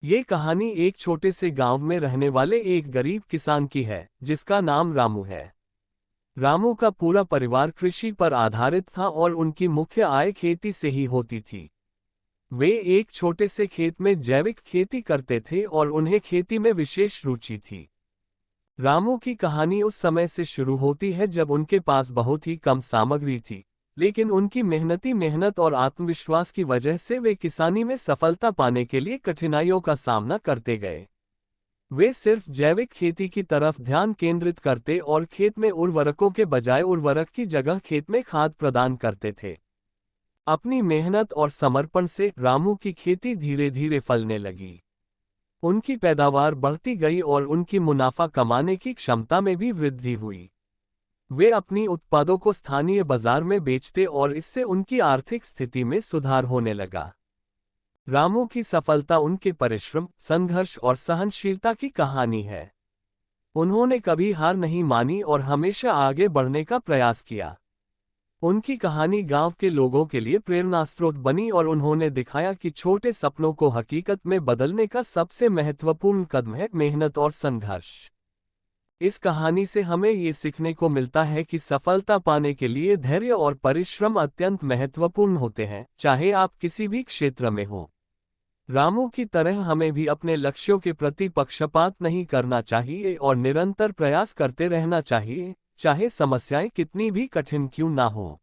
ये कहानी एक छोटे से गांव में रहने वाले एक गरीब किसान की है, जिसका नाम रामू है। रामू का पूरा परिवार कृषि पर आधारित था और उनकी मुख्य आय खेती से ही होती थी। वे एक छोटे से खेत में जैविक खेती करते थे और उन्हें खेती में विशेष रुचि थी। रामू की कहानी उस समय से शुरू होती है जब उनके पास बहुत ही कम सामग्री थी, लेकिन उनकी मेहनत और आत्मविश्वास की वजह से वे किसानी में सफलता पाने के लिए कठिनाइयों का सामना करते गए। वे सिर्फ जैविक खेती की तरफ ध्यान केंद्रित करते और खेत में उर्वरकों के बजाय उर्वरक की जगह खेत में खाद प्रदान करते थे। अपनी मेहनत और समर्पण से रामू की खेती धीरे धीरे फलने लगी। उनकी पैदावार बढ़ती गई और उनकी मुनाफा कमाने की क्षमता में भी वृद्धि हुई। वे अपनी उत्पादों को स्थानीय बाजार में बेचते और इससे उनकी आर्थिक स्थिति में सुधार होने लगा। रामू की सफलता उनके परिश्रम, संघर्ष और सहनशीलता की कहानी है। उन्होंने कभी हार नहीं मानी और हमेशा आगे बढ़ने का प्रयास किया। उनकी कहानी गांव के लोगों के लिए प्रेरणास्रोत बनी और उन्होंने दिखाया कि छोटे सपनों को हकीकत में बदलने का सबसे महत्वपूर्ण कदम है मेहनत और संघर्ष। इस कहानी से हमें ये सीखने को मिलता है कि सफलता पाने के लिए धैर्य और परिश्रम अत्यंत महत्वपूर्ण होते हैं, चाहे आप किसी भी क्षेत्र में हो। रामू की तरह हमें भी अपने लक्ष्यों के प्रति पक्षपात नहीं करना चाहिए और निरंतर प्रयास करते रहना चाहिए, चाहे समस्याएं कितनी भी कठिन क्यों ना हो।